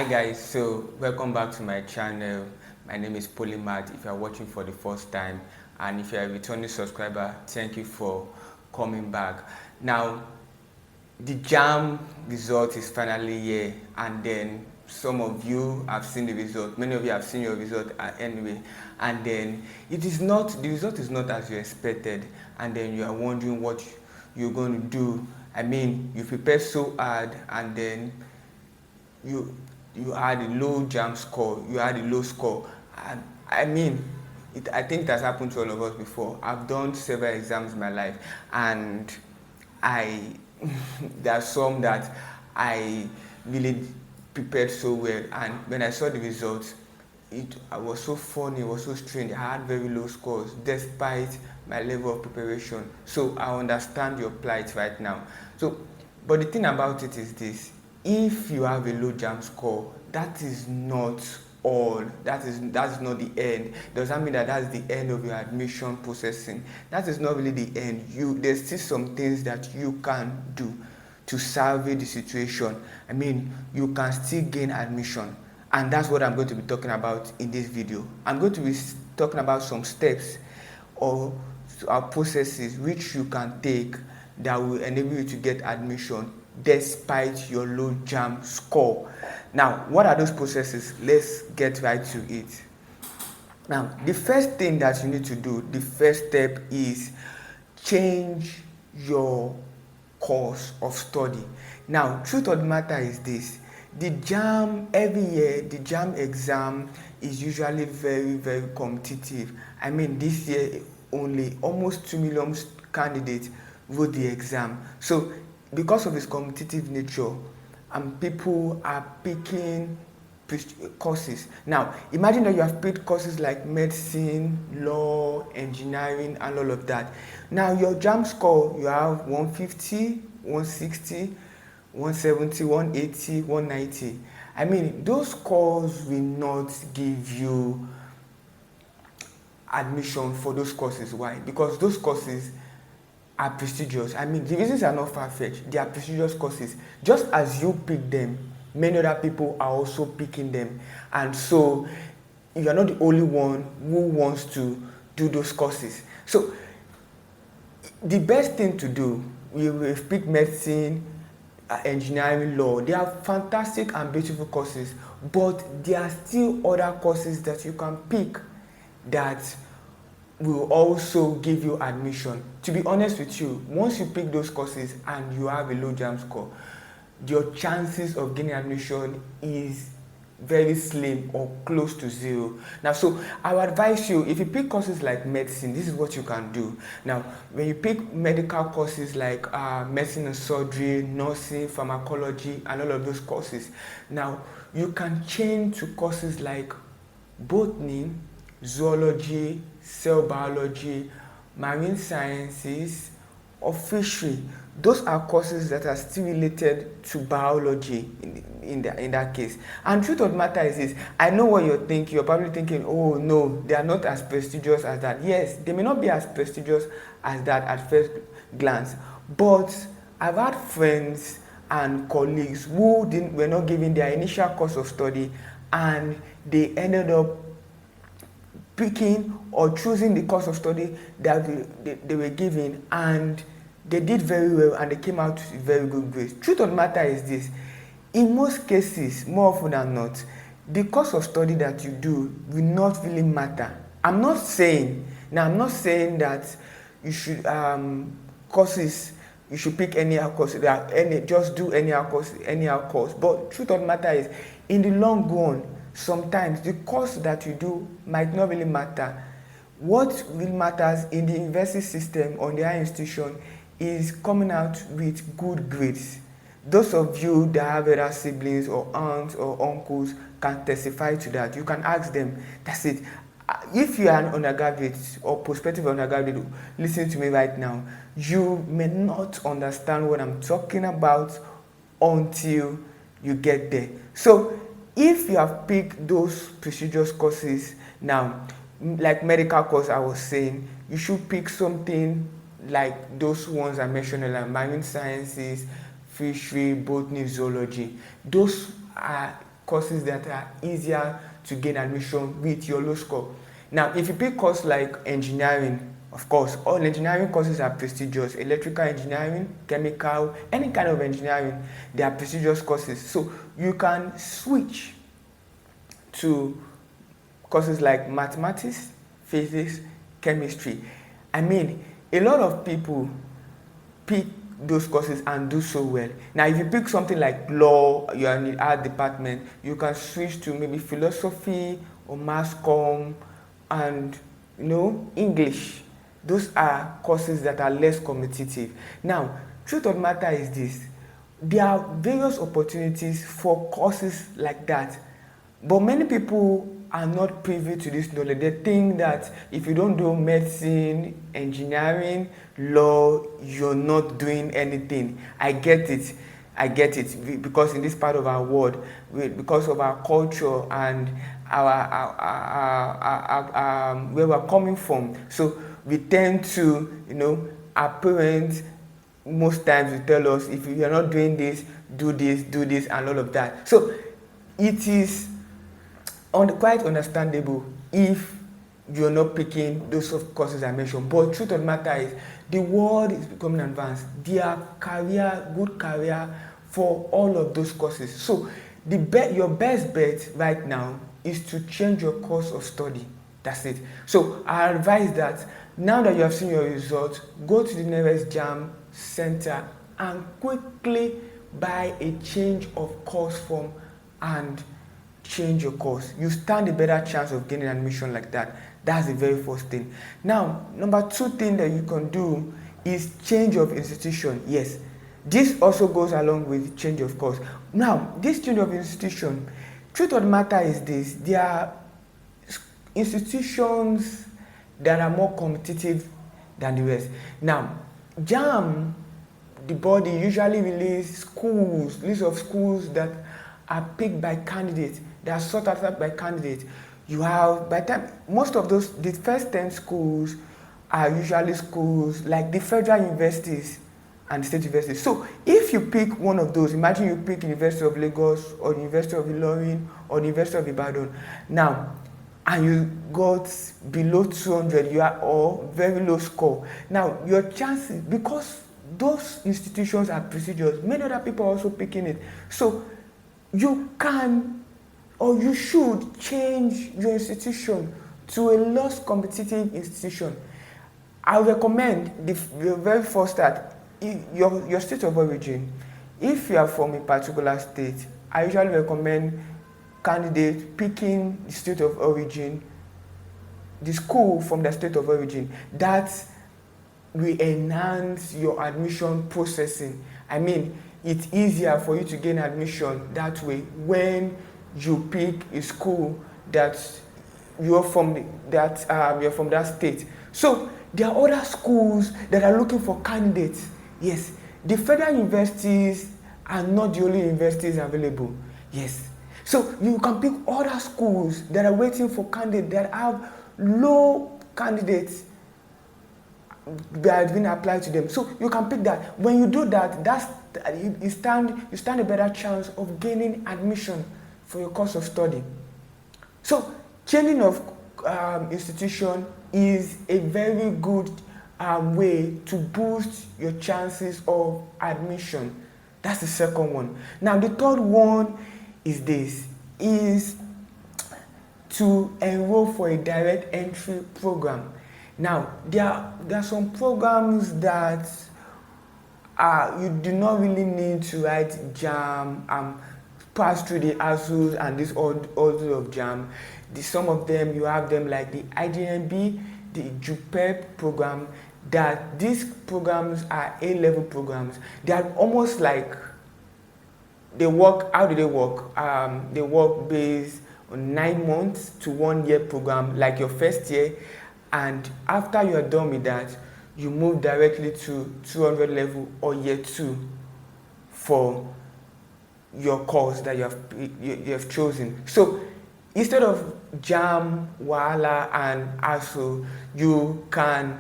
Hi guys, so welcome back to my channel. My name is Polymath if you are watching for the first time, and if you are a returning subscriber, thank you for coming back. Now the JAMB result is finally here, and then some of you have seen the result, many of you have seen your result anyway, and then the result is not as you expected, and then you are wondering what you're going to do. I mean, you prepare so hard, and then you you had a low JAMB score, you had a low score, and I mean, I think it has happened to all of us before. I've done several exams in my life, and I there are some that I really prepared so well, and when I saw the results, it was so funny, it was so strange. I had very low scores despite my level of preparation. So I understand your plight right now. So, but the thing about it is this: if you have a low JAMB score, that is not all. That is not the end. Does that mean that that's the end of your admission processing? That is not really the end. There's still some things that you can do to salvage the situation. I mean, you can still gain admission, and that's what I'm going to be talking about in this video. I'm going to be talking about some steps or processes which you can take that will enable you to get admission despite your low JAMB score. Now, what are those processes? Let's get right to it. Now, the first thing that you need to do, the first step, is change your course of study. Now, truth of the matter is this: the JAMB, every year the JAMB exam is usually very competitive. I mean, this year only almost 2 million candidates wrote the exam. So because of its competitive nature, people are picking courses. Now imagine that you have picked courses like medicine, law, engineering, and all of that. Now your JAMB score, you have 150, 160, 170, 180, 190. I mean, those scores will not give you admission for those courses. Why? Because those courses are prestigious. I mean, the reasons are not far-fetched. They are prestigious courses. Just as you pick them, many other people are also picking them, and so you are not the only one who wants to do those courses. So the best thing to do, we pick medicine, engineering, law. They are fantastic and beautiful courses, but there are still other courses that you can pick that will also give you admission. To be honest with you, once you pick those courses and you have a low JAMB score, your chances of gaining admission is very slim or close to zero. Now, so I would advise you, if you pick courses like medicine, this is what you can do. Now, when you pick medical courses like medicine and surgery, nursing, pharmacology, and all of those courses, now you can change to courses like botany, zoology, cell biology, marine sciences, or fishery. Those are courses that are still related to biology in that case. And truth of the matter is this: I know what you're thinking. You're probably thinking, oh no, they are not as prestigious as that. Yes, they may not be as prestigious as that at first glance, but I've had friends and colleagues who were not given their initial course of study, and they ended up picking or choosing the course of study that they were given, and they did very well, and they came out with very good grades. Truth of the matter is this: in most cases, more often than not, the course of study that you do will not really matter. I'm not saying that you should you should pick any course, just do any course. But truth of the matter is, in the long run, sometimes the course that you do might not really matter. What really matters in the university system or the higher institution is coming out with good grades. Those of you that have other siblings or aunts or uncles can testify to that. You can ask them. That's it. If you are an undergraduate or prospective undergraduate listening to me right now, you may not understand what I'm talking about until you get there. So if you have picked those prestigious courses, now like medical course I was saying, you should pick something like those ones I mentioned, like marine sciences, fishery, botany, zoology. Those are courses that are easier to gain admission with your low score. Now, if you pick course like engineering, of course, all engineering courses are prestigious. Electrical engineering, chemical, any kind of engineering, they are prestigious courses. So you can switch to courses like mathematics, physics, chemistry. I mean, a lot of people pick those courses and do so well. Now, if you pick something like law, you are in the art department, you can switch to maybe philosophy or mass comm and English. Those are courses that are less competitive. Now, truth of the matter is this: there are various opportunities for courses like that, but many people are not privy to this knowledge. They think that if you don't do medicine, engineering, law, you're not doing anything. I get it, because in this part of our world, because of our culture and our where we're coming from, so we tend to, our parents most times will tell us, if you are not doing this, do this, and all of that. So it is quite understandable if you're not picking those sort of courses I mentioned. But truth of the matter is, the world is becoming advanced. There are good career for all of those courses. So your best bet right now is to change your course of study. That's it. So I advise that now that you have seen your results, go to the nearest JAMB center and quickly buy a change of course form and change your course. You stand a better chance of gaining admission like that. That's the very first thing. Now, number 2 thing that you can do is change of institution. Yes, this also goes along with change of course. Now, this change of institution, truth of the matter is this: there are institutions that are more competitive than the rest. Now, JAMB, the body, usually release lists of schools that are picked by candidates, that are sought after by candidates. You have, by the time, most of those, the first 10 schools are usually schools like the federal universities and the state universities. So if you pick one of those, imagine you pick University of Lagos or University of Ilorin or University of Ibadan now, and you got below 200, you are or very low score. Now your chances, because those institutions are prestigious, many other people are also picking it. So you can or you should change your institution to a less competitive institution. I recommend the very first that your state of origin. If you are from a particular state, I usually recommend candidates picking the state of origin, the school from the state of origin. That will enhance your admission processing. I mean, it's easier for you to gain admission that way when you pick a school that you're from that state. So there are other schools that are looking for candidates. Yes, the federal universities are not the only universities available. Yes, so you can pick other schools that are waiting for candidates that have low candidates that have been applied to them. So you can pick that. When you do that, you stand a better chance of gaining admission for your course of study. So changing of institution is a very good way to boost your chances of admission. That's the second one. Now the third one is to enroll for a direct entry program. Now there are some programs that you do not really need to write JAMB, pass through the ASUs and this order of JAMB. Some of them, you have them like the IJMB, the JUPEP program, that these programs are A-level programs. They are almost like, how do they work? They work based on 9 months to 1 year program, like your first year, and after you are done with that, you move directly to 200 level or year 2 for your course that you have chosen. So instead of JAMB, WAHALA, and ASU, you can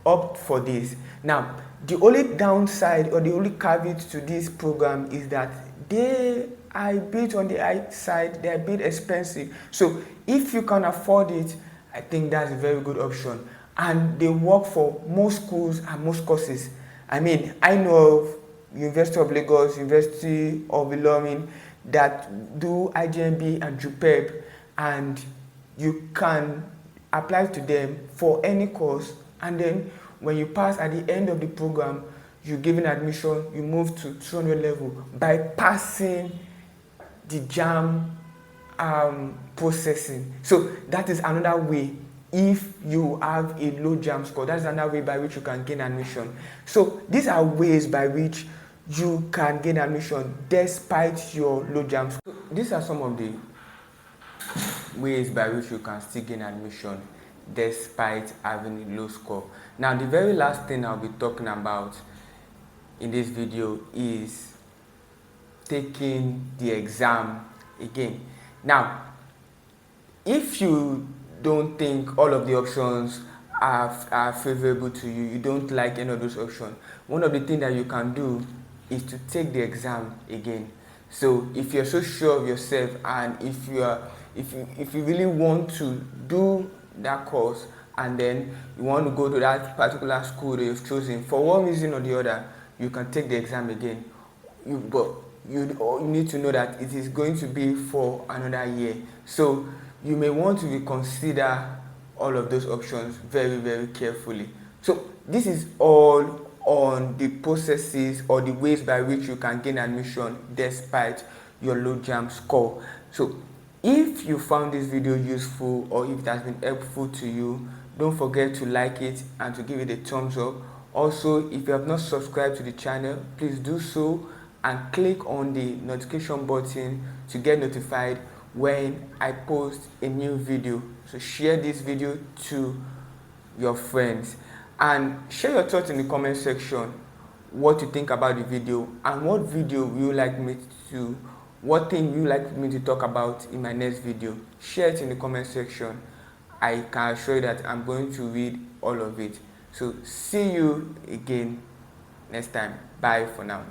opt for this. Now, the only downside or the only caveat to this program is that they are a bit on the high side, they're a bit expensive. So if you can afford it, I think that's a very good option. And they work for most schools and most courses. I mean, I know of University of Lagos, University of Ilorin that do IJMB and JUPEB, and you can apply to them for any course, and then when you pass at the end of the program, you're given admission, you move to 200 level by passing the JAMB processing. So that is another way. If you have a low JAMB score, that's another way by which you can gain admission. So these are ways by which you can gain admission despite your low JAMB score. So these are some of the ways by which you can still gain admission despite having a low score. Now, the very last thing I'll be talking about in this video is taking the exam again. Now, if you don't think all of the options are favorable to you, you don't like any of those options, one of the things that you can do is to take the exam again. So if you're so sure of yourself, and if you really want to do that course, and then you want to go to that particular school that you've chosen for one reason or the other, you can take the exam again. But you need to know that it is going to be for another year. So you may want to reconsider all of those options very, very carefully. So this is all on the processes or the ways by which you can gain admission despite your low JAMB score. So if you found this video useful, or if it has been helpful to you, don't forget to like it and to give it a thumbs up. Also, if you have not subscribed to the channel, please do so and click on the notification button to get notified when I post a new video. So share this video to your friends and share your thoughts in the comment section, what you think about the video, and what video you like me to, what thing you like me to talk about in my next video. Share it in the comment section. I can assure you that I'm going to read all of it. So see you again next time. Bye for now.